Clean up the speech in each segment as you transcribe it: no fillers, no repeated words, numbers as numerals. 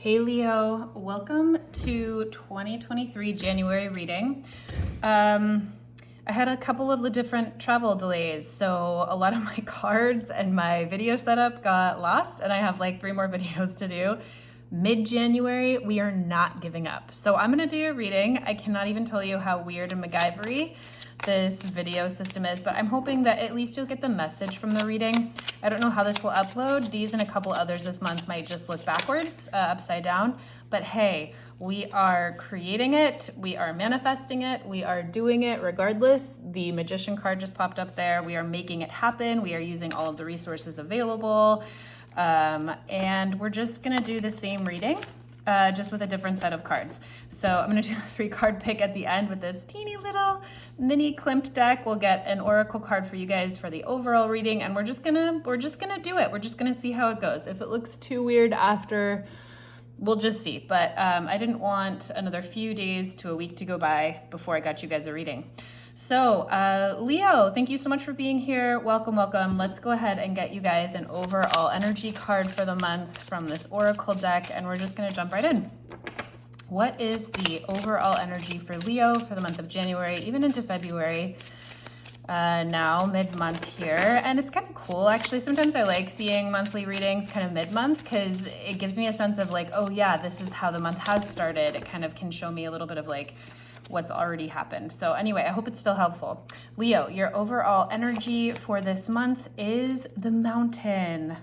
Hey Leo, welcome to 2023 January reading. I had a couple of different travel delays, so a lot of my cards and my video setup got lost, and I have like 3 more videos to do. Mid-January, we are not giving up. So I'm gonna do a reading. I cannot even tell you how weird and MacGyver-y this video system is, but I'm hoping that at least you'll get the message from the reading. I don't know how this will upload. These and a couple others this month might just look backwards, upside down, but hey, we are creating it, we are manifesting it, we are doing it regardless. The Magician card just popped up there. We are making it happen. We are using all of the resources available. And we're just gonna do the same reading, just with a different set of cards. So I'm gonna do a 3-card pick at the end with this teeny little mini Klimt deck. We'll get an oracle card for you guys for the overall reading, and we're just gonna do it. We're just gonna see how it goes. If it looks too weird after, we'll just see. But I didn't want another few days to a week to go by before I got you guys a reading. So Leo, thank you so much for being here. Welcome, welcome. Let's go ahead and get you guys an overall energy card for the month from this oracle deck, and we're just gonna jump right in. What is the overall energy for Leo for the month of January, even into February? Now mid-month here, and it's kind of cool actually. Sometimes I like seeing monthly readings kind of mid-month because it gives me a sense of like, oh yeah, this is how the month has started. It kind of can show me a little bit of like what's already happened. So anyway, I hope it's still helpful. Leo, your overall energy for this month is the Mountain.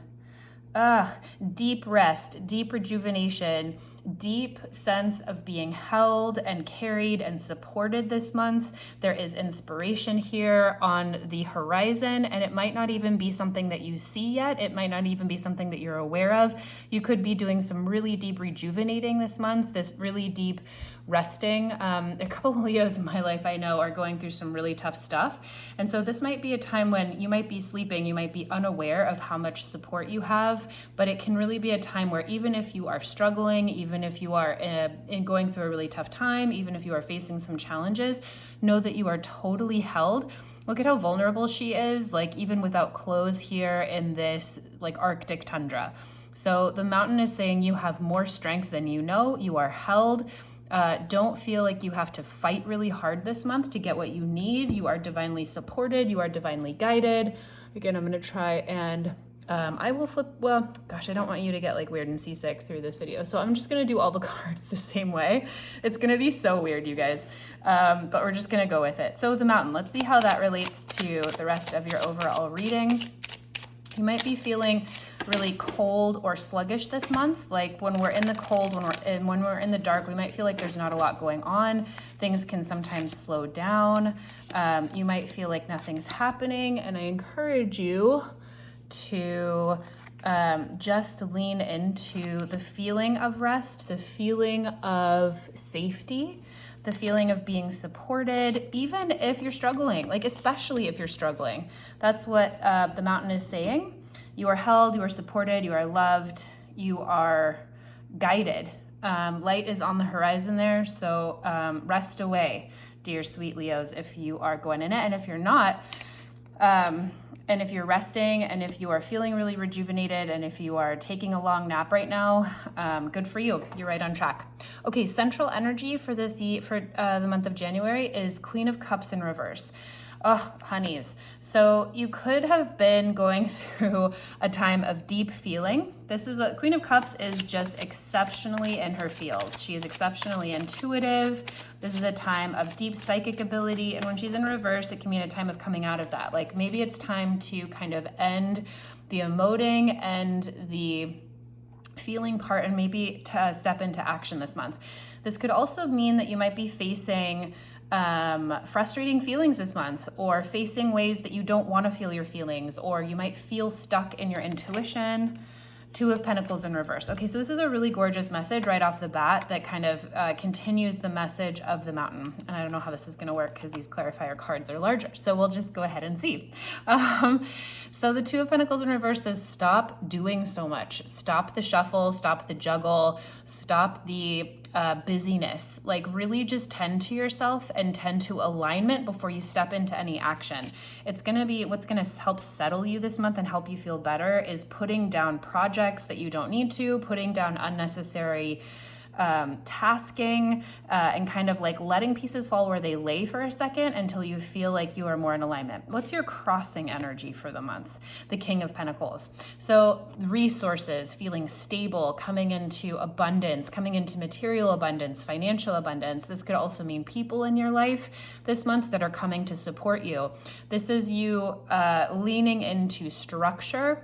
Deep rest, deep rejuvenation, deep sense of being held and carried and supported this month. There is inspiration here on the horizon, and it might not even be something that you see yet. It might not even be something that you're aware of. You could be doing some really deep rejuvenating this month, this really deep resting. A couple of Leos in my life I know are going through some really tough stuff. And so this might be a time when you might be sleeping, you might be unaware of how much support you have, but it can really be a time where even if you are struggling, even if you are going through a really tough time, even if you are facing some challenges, know that you are totally held. Look at how vulnerable she is, like even without clothes here in this like Arctic tundra. So the Mountain is saying you have more strength than you know, you are held. Don't feel like you have to fight really hard this month to get what you need. You are divinely supported. You are divinely guided. Again, I'm going to try and I will flip. Well, gosh, I don't want you to get like weird and seasick through this video. So I'm just going to do all the cards the same way. It's going to be so weird, you guys. But we're just going to go with it. So the Mountain, let's see how that relates to the rest of your overall reading. You might be feeling really cold or sluggish this month. Like when we're in the cold, when we're in the dark, we might feel like there's not a lot going on. Things can sometimes slow down. You might feel like nothing's happening, and I encourage you to just lean into the feeling of rest, the feeling of safety, the feeling of being supported, even if you're struggling, like especially if you're struggling. That's what the Mountain is saying. You are held, you are supported, you are loved, you are guided. Light is on the horizon there, so rest away, dear sweet Leos, if you are going in it. And if you're not, and if you're resting, and if you are feeling really rejuvenated, and if you are taking a long nap right now, good for you. You're right on track. Okay, central energy for the month of January is Queen of Cups in reverse. Oh, honeys. So you could have been going through a time of deep feeling. Queen of Cups is just exceptionally in her feels. She is exceptionally intuitive. This is a time of deep psychic ability. And when she's in reverse, it can mean a time of coming out of that. Like maybe it's time to kind of end the emoting and the feeling part and maybe to step into action this month. This could also mean that you might be facing frustrating feelings this month, or facing ways that you don't want to feel your feelings, or you might feel stuck in your intuition. 2 of Pentacles in reverse. Okay, so this is a really gorgeous message right off the bat that kind of continues the message of the Mountain. And I don't know how this is going to work because these clarifier cards are larger. So we'll just go ahead and see. So the 2 of Pentacles in reverse says stop doing so much. Stop the shuffle, stop the juggle, stop the busyness. Like really just tend to yourself and tend to alignment before you step into any action. It's going to be what's going to help settle you this month and help you feel better is putting down projects that you don't need to, putting down unnecessary tasking, and kind of like letting pieces fall where they lay for a second until you feel like you are more in alignment. What's your crossing energy for the month? The King of Pentacles. So resources, feeling stable, coming into abundance, coming into material abundance, financial abundance. This could also mean people in your life this month that are coming to support you. This is you leaning into structure,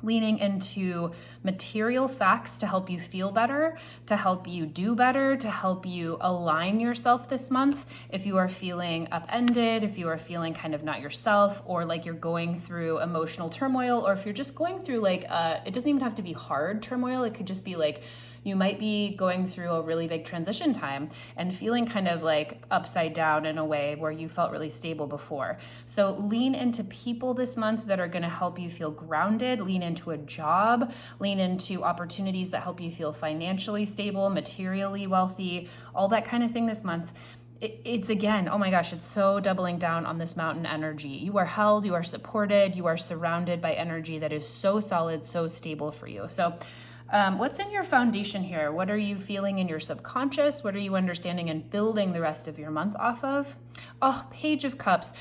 leaning into material facts to help you feel better, to help you do better, to help you align yourself this month. If you are feeling upended, if you are feeling kind of not yourself, or like you're going through emotional turmoil, or if you're just going through like, it doesn't even have to be hard turmoil. It could just be like, you might be going through a really big transition time and feeling kind of like upside down in a way where you felt really stable before. So lean into people this month that are going to help you feel grounded, lean into a job, lean into opportunities that help you feel financially stable, materially wealthy, all that kind of thing this month. It's again, oh my gosh, it's so doubling down on this mountain energy. You are held, you are supported, you are surrounded by energy that is so solid, so stable for you. So what's in your foundation here? What are you feeling in your subconscious? What are you understanding and building the rest of your month off of? Oh, Page of Cups.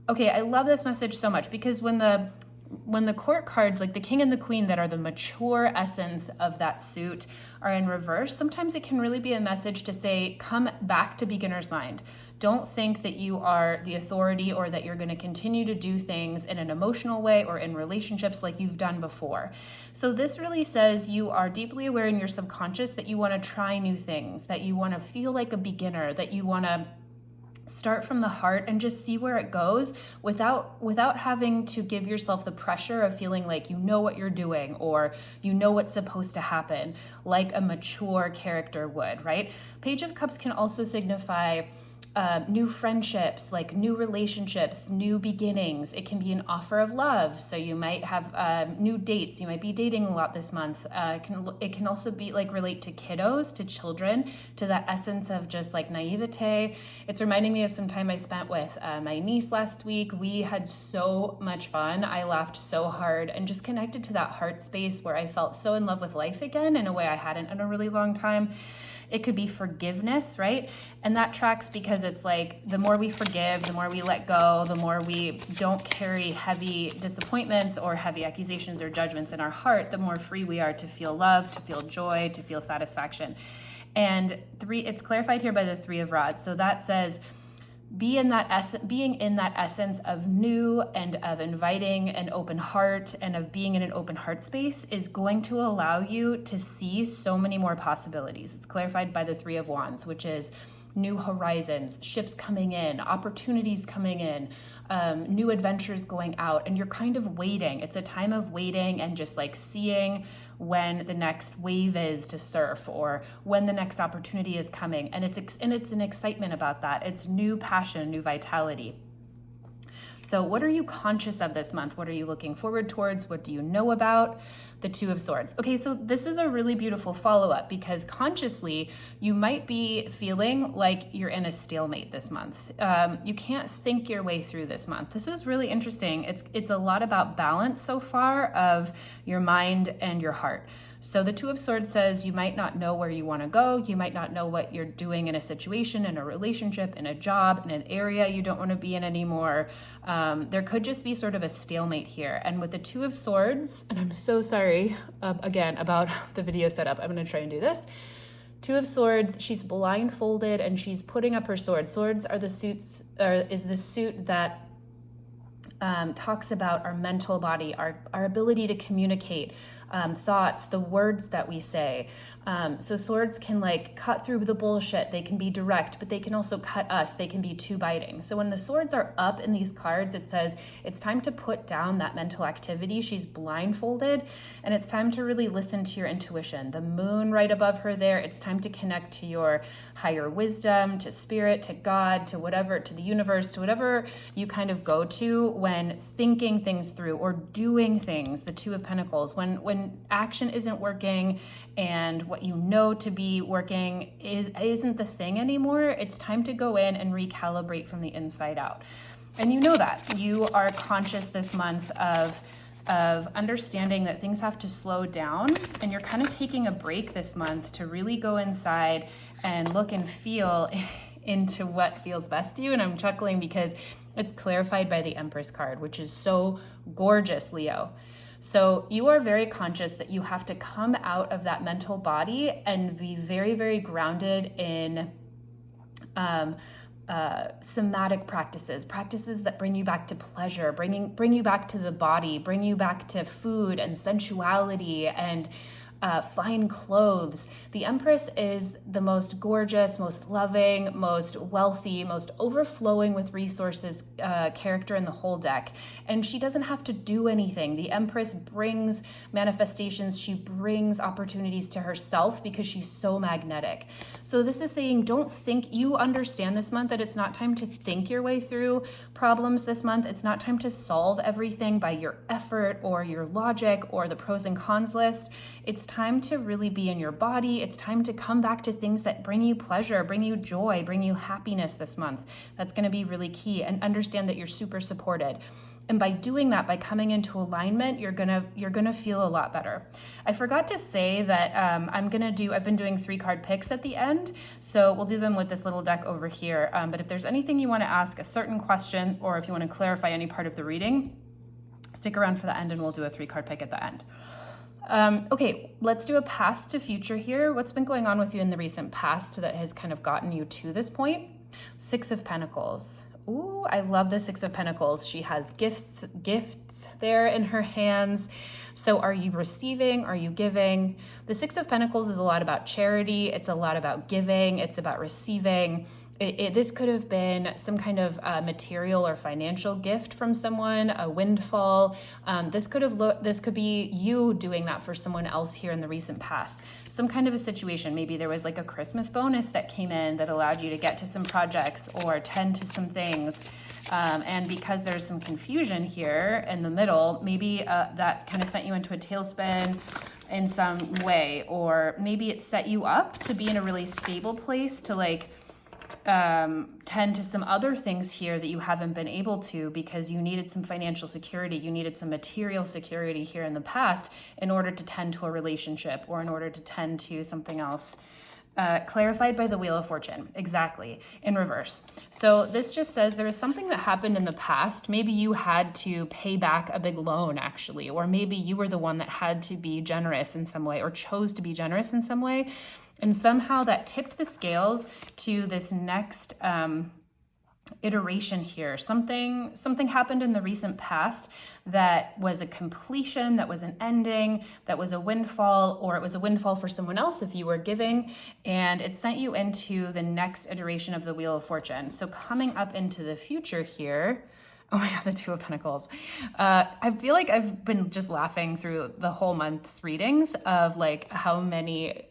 Okay, I love this message so much because when the court cards, like the King and the Queen that are the mature essence of that suit, are in reverse, sometimes it can really be a message to say, come back to beginner's mind. Don't think that you are the authority or that you're going to continue to do things in an emotional way or in relationships like you've done before. So this really says you are deeply aware in your subconscious that you want to try new things, that you want to feel like a beginner, that you want to start from the heart and just see where it goes without having to give yourself the pressure of feeling like you know what you're doing or you know what's supposed to happen, like a mature character would, right? Page of Cups can also signify new friendships, like new relationships, new beginnings. It can be an offer of love. So you might have new dates. You might be dating a lot this month. It can also be like relate to kiddos, to children, to that essence of just like naivete. It's reminding me of some time I spent with my niece last week. We had so much fun. I laughed so hard and just connected to that heart space where I felt so in love with life again in a way I hadn't in a really long time. It could be forgiveness, right? And that tracks because it's like the more we forgive, the more we let go, the more we don't carry heavy disappointments or heavy accusations or judgments in our heart, the more free we are to feel love, to feel joy, to feel satisfaction. And it's clarified here by the Three of Rods. So that says, being in that essence of new and of inviting an open heart and of being in an open heart space is going to allow you to see so many more possibilities. It's clarified by the Three of Wands, which is new horizons, ships coming in, opportunities coming in, new adventures going out, and you're kind of waiting. It's a time of waiting and just like seeing when the next wave is to surf or when the next opportunity is coming. And it's an excitement about that. It's new passion, new vitality. So what are you conscious of this month? What are you looking forward towards? What do you know about? The Two of Swords. Okay, so this is a really beautiful follow-up because consciously you might be feeling like you're in a stalemate this month. You can't think your way through this month. This is really interesting. It's a lot about balance so far of your mind and your heart. So the Two of Swords says you might not know where you want to go. You might not know what you're doing in a situation, in a relationship, in a job, in an area you don't want to be in anymore. There could just be sort of a stalemate here. And with the Two of Swords, and I'm so sorry again about the video setup. I'm going to try and do this. Two of Swords, she's blindfolded and she's putting up her sword. Swords are the suits, is the suit that talks about our mental body, our ability to communicate, thoughts, the words that we say. So swords can like cut through the bullshit. They can be direct, but they can also cut us. They can be too biting. So when the swords are up in these cards, it says it's time to put down that mental activity. She's blindfolded and it's time to really listen to your intuition. The moon right above her there, it's time to connect to your higher wisdom, to spirit, to God, to whatever, to the universe, to whatever you kind of go to when thinking things through or doing things. The Two of Pentacles, when when action isn't working and what you know to be working isn't the thing anymore, it's time to go in and recalibrate from the inside out. And you know that. You are conscious this month of understanding that things have to slow down, and you're kind of taking a break this month to really go inside and look and feel into what feels best to you. And I'm chuckling because it's clarified by the Empress card, which is so gorgeous, Leo. So you are very conscious that you have to come out of that mental body and be very, very grounded in somatic practices that bring you back to pleasure, bring you back to the body, bring you back to food and sensuality and fine clothes. The Empress is the most gorgeous, most loving, most wealthy, most overflowing with resources character in the whole deck. And she doesn't have to do anything. The Empress brings manifestations. She brings opportunities to herself because she's so magnetic. So this is saying, don't think, you understand this month that it's not time to think your way through problems this month. It's not time to solve everything by your effort or your logic or the pros and cons list. It's time to really be in your body. It's time to come back to things that bring you pleasure, bring you joy, bring you happiness this month. That's going to be really key, and understand that you're super supported. And by doing that, by coming into alignment, you're gonna feel a lot better. I forgot to say that I've been doing 3-card picks at the end, so we'll do them with this little deck over here. But if there's anything you want to ask, a certain question, or if you want to clarify any part of the reading, stick around for the end and we'll do a 3-card pick at the end. Okay, let's do a past to future here. What's been going on with you in the recent past that has kind of gotten you to this point? 6 of Pentacles. Ooh, I love the 6 of Pentacles. She has gifts there in her hands. So are you receiving? Are you giving? The 6 of Pentacles is a lot about charity. It's a lot about giving. It's about receiving. This could have been some kind of material or financial gift from someone, a windfall. This could be you doing that for someone else here in the recent past. Some kind of a situation. Maybe there was like a Christmas bonus that came in that allowed you to get to some projects or tend to some things. And because there's some confusion here in the middle, maybe that kind of sent you into a tailspin in some way, or maybe it set you up to be in a really stable place to tend to some other things here that you haven't been able to because you needed some financial security, you needed some material security here in the past in order to tend to a relationship or in order to tend to something else. Clarified by the Wheel of Fortune, exactly, in reverse. So this just says there is something that happened in the past. Maybe you had to pay back a big loan, actually, or maybe you were the one that had to be generous in some way or chose to be generous in some way. And somehow that tipped the scales to this next iteration here. Something happened in the recent past that was a completion, that was an ending, that was a windfall, or it was a windfall for someone else if you were giving, and it sent you into the next iteration of the Wheel of Fortune. So coming up into the future here, oh my God, the 2 of Pentacles. I feel like I've been just laughing through the whole month's readings of like how many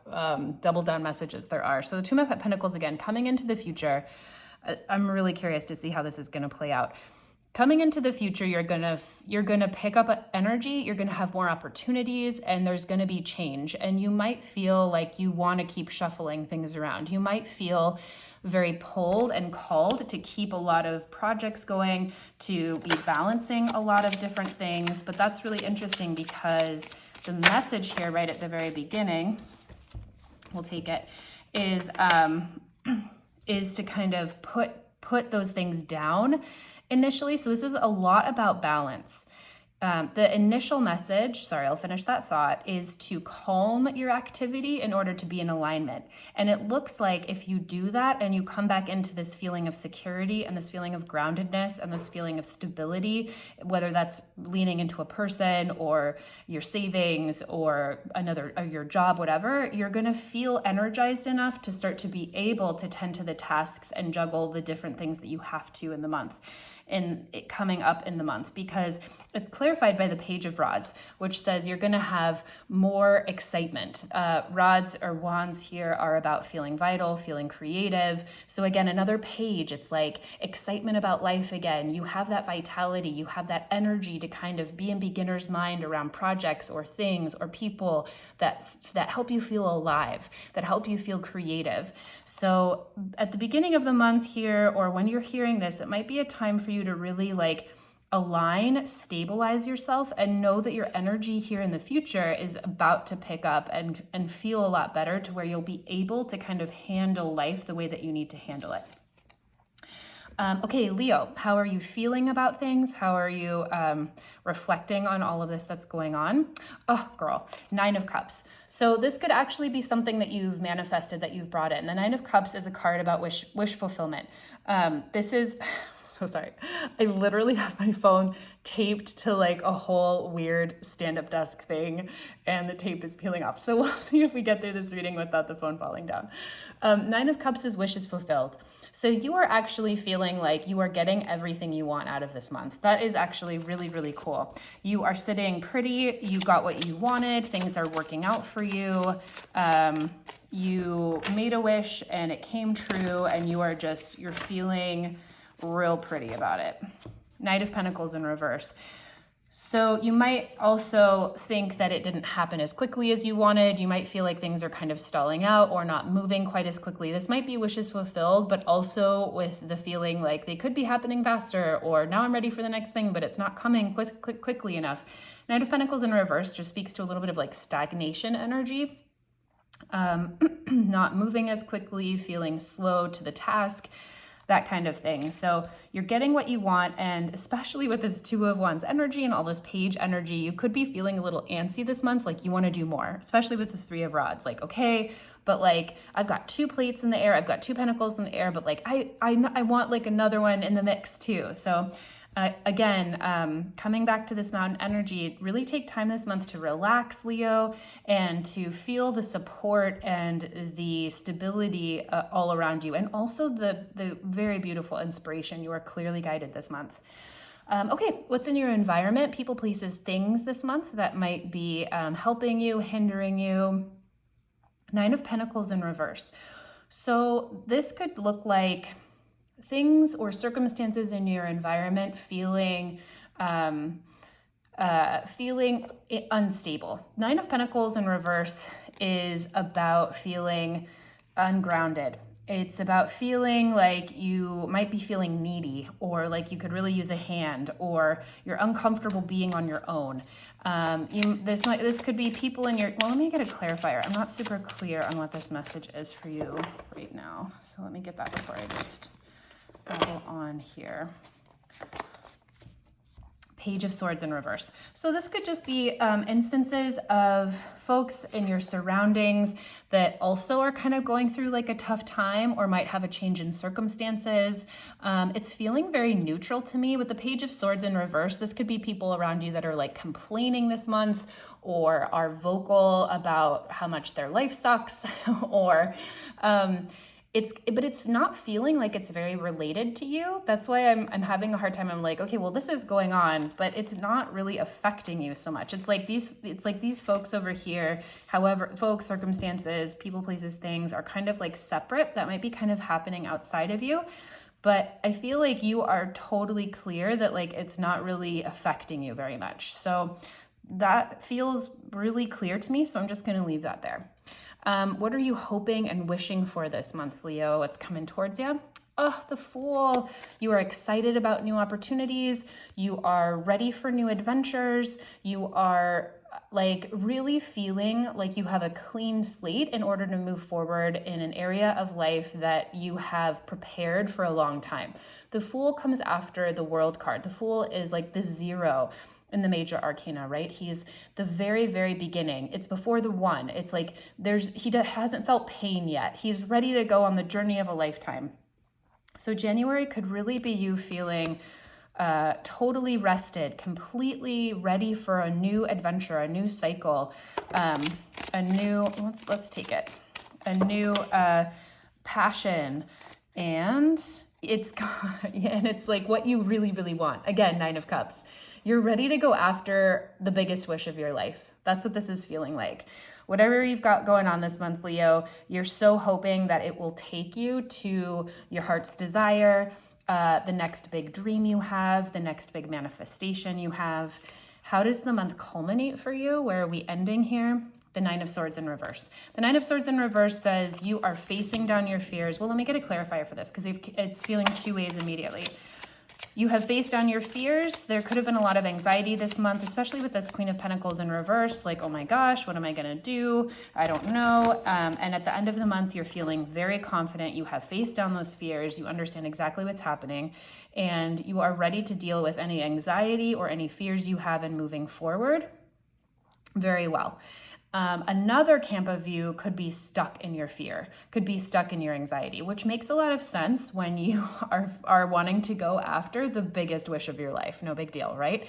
double down messages there are. So the 2 of Pentacles, again, coming into the future. I'm really curious to see how this is going to play out. Coming into the future, you're gonna pick up energy, you're gonna have more opportunities, and there's gonna be change. And you might feel like you want to keep shuffling things around. You might feel very pulled and called to keep a lot of projects going, to be balancing a lot of different things. But that's really interesting because the message here right at the very beginning, we'll take it, is to kind of put those things down initially. So this is a lot about balance. The initial message, I'll finish that thought, is to calm your activity in order to be in alignment. And it looks like if you do that and you come back into this feeling of security and this feeling of groundedness and this feeling of stability, whether that's leaning into a person or your savings or your job, whatever, you're going to feel energized enough to start to be able to tend to the tasks and juggle the different things that you have to in the month. in it coming up in the month, because it's clarified by the Page of Rods, which says you're going to have more excitement. Rods or wands here are about feeling vital, feeling creative. So again, another page, it's like excitement about life again. You have that vitality, you have that energy to kind of be in beginner's mind around projects or things or people that help you feel alive, that help you feel creative. So at the beginning of the month here, or when you're hearing this, it might be a time for you to really like align, stabilize yourself, and know that your energy here in the future is about to pick up and feel a lot better, to where you'll be able to kind of handle life the way that you need to handle it. Okay, Leo, how are you feeling about things? How are you reflecting on all of this that's going on? Oh, girl, 9 of Cups. So this could actually be something that you've manifested, that you've brought in. The 9 of Cups is a card about wish fulfillment. This is... So sorry. I literally have my phone taped to like a whole weird stand-up desk thing, and the tape is peeling off. So we'll see if we get through this reading without the phone falling down. 9 of Cups is wishes fulfilled. So you are actually feeling like you are getting everything you want out of this month. That is actually really, really cool. You are sitting pretty, you got what you wanted, things are working out for you. You made a wish and it came true, and you're feeling real pretty about it. Knight of Pentacles in reverse. So you might also think that it didn't happen as quickly as you wanted. You might feel like things are kind of stalling out or not moving quite as quickly. This might be wishes fulfilled, but also with the feeling like they could be happening faster, or now I'm ready for the next thing, but it's not coming quickly enough. Knight of Pentacles in reverse just speaks to a little bit of like stagnation energy. Not moving as quickly, feeling slow to the task, that kind of thing. So you're getting what you want, and especially with this 2 of Wands energy and all this page energy, you could be feeling a little antsy this month, like you want to do more, especially with the 3 of Rods. Like, okay, but like I've got 2 plates in the air, I've got 2 pentacles in the air, but like I want like another one in the mix too. So again, coming back to this mountain energy, really take time this month to relax, Leo, and to feel the support and the stability all around you, and also the very beautiful inspiration. You are clearly guided this month. Okay, what's in your environment? People, places, things this month that might be helping you, hindering you. 9 of Pentacles in reverse. So this could look like things or circumstances in your environment feeling unstable. 9 of Pentacles in reverse is about feeling ungrounded. It's about feeling like you might be feeling needy, or like you could really use a hand, or you're uncomfortable being on your own. This could be people in your, well, let me get a clarifier. I'm not super clear on what this message is for you right now. So let me get that before I just go on here. Page of Swords in reverse. So this could just be instances of folks in your surroundings that also are kind of going through like a tough time, or might have a change in circumstances. It's feeling very neutral to me. With the Page of Swords in reverse, this could be people around you that are like complaining this month, or are vocal about how much their life sucks, or but it's not feeling like it's very related to you. That's why I'm having a hard time. I'm like, okay, well, this is going on, but it's not really affecting you so much. It's like these folks over here, however, folks, circumstances, people, places, things are kind of like separate. That might be kind of happening outside of you. But I feel like you are totally clear that like it's not really affecting you very much. So that feels really clear to me. So I'm just going to leave that there. What are you hoping and wishing for this month, Leo? What's coming towards you? Oh, the Fool. You are excited about new opportunities. You are ready for new adventures. You are like really feeling like you have a clean slate in order to move forward in an area of life that you have prepared for a long time. The Fool comes after the World card. The Fool is like the 0 in the major arcana, right? He's the very, very beginning. It's before the 1. It's like he hasn't felt pain yet. He's ready to go on the journey of a lifetime. So January could really be you feeling totally rested, completely ready for a new adventure, a new cycle, let's take it, a new passion, and and it's like what you really, really want. Again, Nine of Cups. You're ready to go after the biggest wish of your life. That's what this is feeling like. Whatever you've got going on this month, Leo, you're so hoping that it will take you to your heart's desire, the next big dream you have, the next big manifestation you have. How does the month culminate for you? Where are we ending here? The Nine of Swords in reverse. The Nine of Swords in reverse says you are facing down your fears. Well, let me get a clarifier for this because it's feeling two ways immediately. You have faced down your fears. There could have been a lot of anxiety this month, especially with this Queen of Pentacles in reverse. Like, oh my gosh, what am I going to do? I don't know. And at the end of the month, you're feeling very confident. You have faced down those fears. You understand exactly what's happening. And you are ready to deal with any anxiety or any fears you have in moving forward. Very well. Another camp of view could be stuck in your fear, could be stuck in your anxiety, which makes a lot of sense when you are wanting to go after the biggest wish of your life. No big deal, right?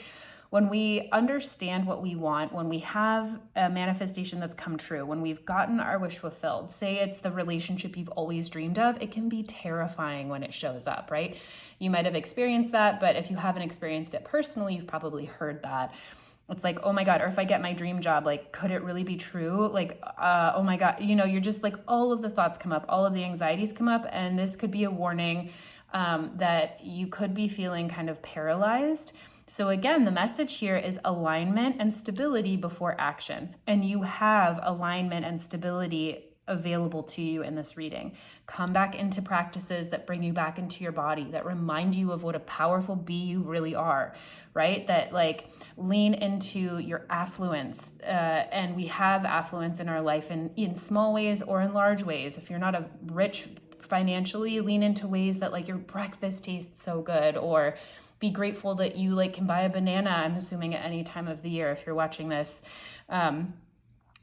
When we understand what we want, when we have a manifestation that's come true, when we've gotten our wish fulfilled, say it's the relationship you've always dreamed of, it can be terrifying when it shows up, right? You might have experienced that, but if you haven't experienced it personally, you've probably heard that. It's like, oh my God, or if I get my dream job, like, could it really be true? Like, oh my God, you're just like, all of the thoughts come up, all of the anxieties come up, and this could be a warning that you could be feeling kind of paralyzed. So again, the message here is alignment and stability before action. And you have alignment and stability available to you in this reading. Come back into practices that bring you back into your body, that remind you of what a powerful bee you really are, right? That like lean into your affluence. And we have affluence in our life in small ways or in large ways. If you're not a rich financially, lean into ways that like your breakfast tastes so good, or be grateful that you like can buy a banana, I'm assuming at any time of the year if you're watching this.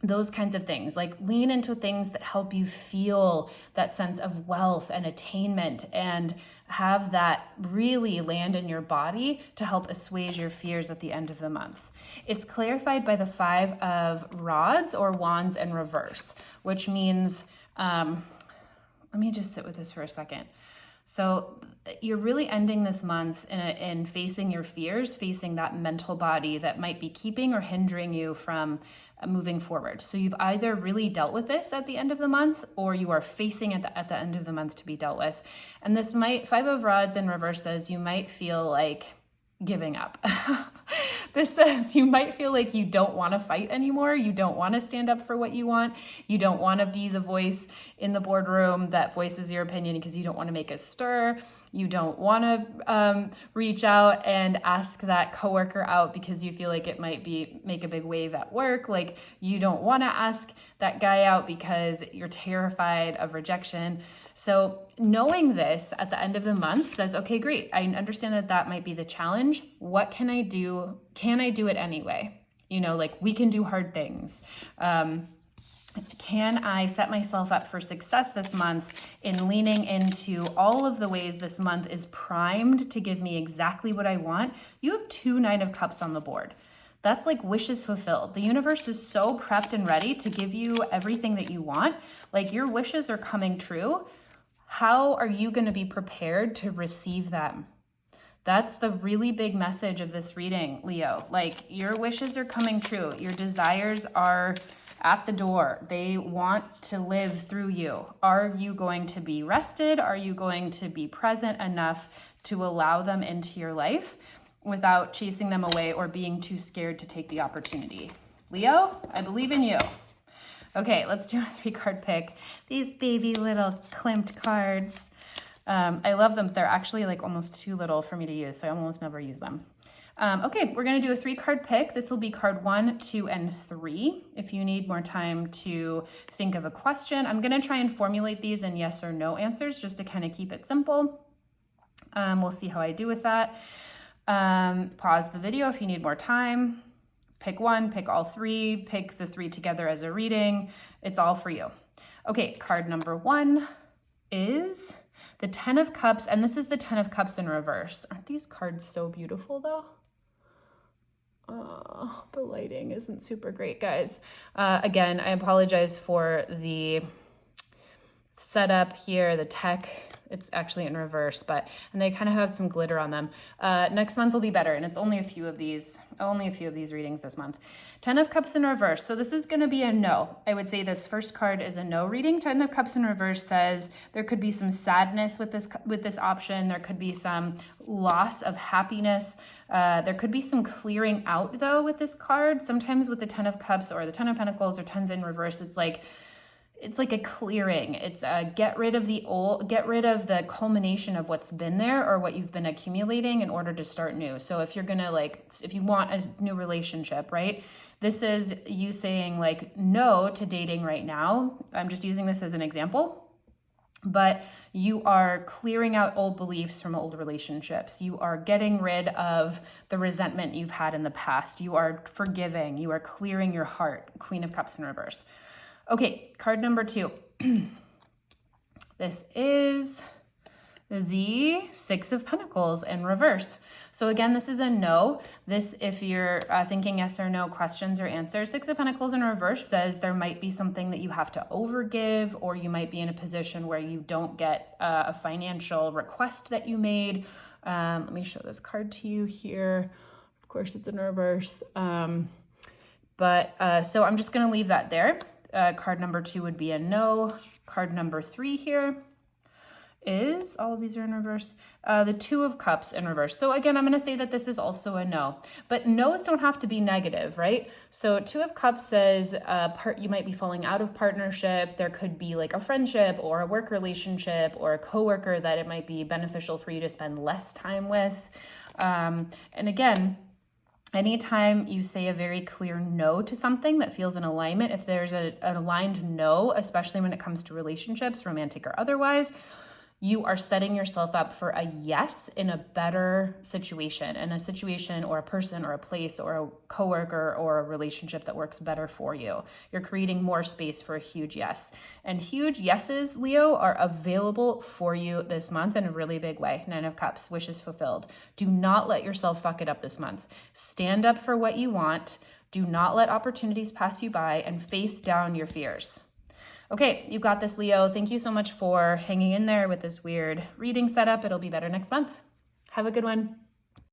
Those kinds of things, like lean into things that help you feel that sense of wealth and attainment, and have that really land in your body to help assuage your fears at the end of the month. It's clarified by the Five of Rods or Wands in reverse, which means, let me just sit with this for a second. So you're really ending this month in facing your fears, facing that mental body that might be keeping or hindering you from moving forward. So you've either really dealt with this at the end of the month, or you are facing it at the end of the month to be dealt with. And this Five of Rods in reverse says you might feel like giving up. This says you might feel like you don't want to fight anymore. You don't want to stand up for what you want. You don't want to be the voice in the boardroom that voices your opinion because you don't want to make a stir. You don't want to reach out and ask that coworker out because you feel like it might make a big wave at work. Like you don't want to ask that guy out because you're terrified of rejection. So knowing this at the end of the month says, okay, great. I understand that might be the challenge. What can I do? Can I do it anyway? Like we can do hard things. Can I set myself up for success this month in leaning into all of the ways this month is primed to give me exactly what I want? You have 2 Nine of Cups on the board. That's like wishes fulfilled. The universe is so prepped and ready to give you everything that you want. Like your wishes are coming true. How are you going to be prepared to receive them? That's the really big message of this reading, Leo. Like your wishes are coming true. Your desires are at the door. They want to live through you. Are you going to be rested? Are you going to be present enough to allow them into your life without chasing them away or being too scared to take the opportunity? Leo, I believe in you. Okay, let's do a 3-card pick. These baby little klimt cards. I love them. They're actually like almost too little for me to use, so I almost never use them. Okay, we're going to do a 3-card pick. This will be card 1, 2, and 3. If you need more time to think of a question, I'm going to try and formulate these in yes or no answers just to kind of keep it simple. We'll see how I do with that. Pause the video if you need more time. Pick one, pick all 3, pick the 3 together as a reading. It's all for you. Okay, card number 1 is the 10 of Cups, and this is the 10 of Cups in reverse. Aren't these cards so beautiful though? Oh, the lighting isn't super great, guys. Again, I apologize for the setup here. The tech It's actually in reverse, and they kind of have some glitter on them. Next month will be better, and it's only a few of these readings this month. 10 of Cups in reverse. So this is going to be a no. I would say this first card is a no reading. 10 of Cups in reverse says there could be some sadness with this option. There could be some loss of happiness. There could be some clearing out though with this card. Sometimes with the 10 of Cups or the 10 of Pentacles or 10s in reverse, it's like a clearing. It's get rid of the culmination of what's been there or what you've been accumulating in order to start new. So if you're gonna if you want a new relationship, right? This is you saying like no to dating right now. I'm just using this as an example. But you are clearing out old beliefs from old relationships. You are getting rid of the resentment you've had in the past. You are forgiving. You are clearing your heart. Queen of Cups in reverse. Okay, card number 2. This is the 6 of Pentacles in reverse. So again, this is a no. This, if you're thinking yes or no questions or answers, 6 of Pentacles in reverse says there might be something that you have to overgive, or you might be in a position where you don't get a financial request that you made. Let me show this card to you here. Of course, it's in reverse. So I'm just going to leave that there. Card number 2 would be a no. Card number 3 here is, all of these are in reverse, the 2 of Cups in reverse. So again, I'm going to say that this is also a no, but no's don't have to be negative, right? So 2 of Cups says you might be falling out of partnership. There could be like a friendship or a work relationship or a coworker that it might be beneficial for you to spend less time with. And again, anytime you say a very clear no to something that feels in alignment, if there's an aligned no, especially when it comes to relationships, romantic or otherwise, you are setting yourself up for a yes in a better situation, in a situation or a person or a place or a coworker or a relationship that works better for you. You're creating more space for a huge yes. And huge yeses, Leo, are available for you this month in a really big way. 9 of Cups, wishes fulfilled. Do not let yourself fuck it up this month. Stand up for what you want. Do not let opportunities pass you by, and face down your fears. Okay, you got this, Leo. Thank you so much for hanging in there with this weird reading setup. It'll be better next month. Have a good one.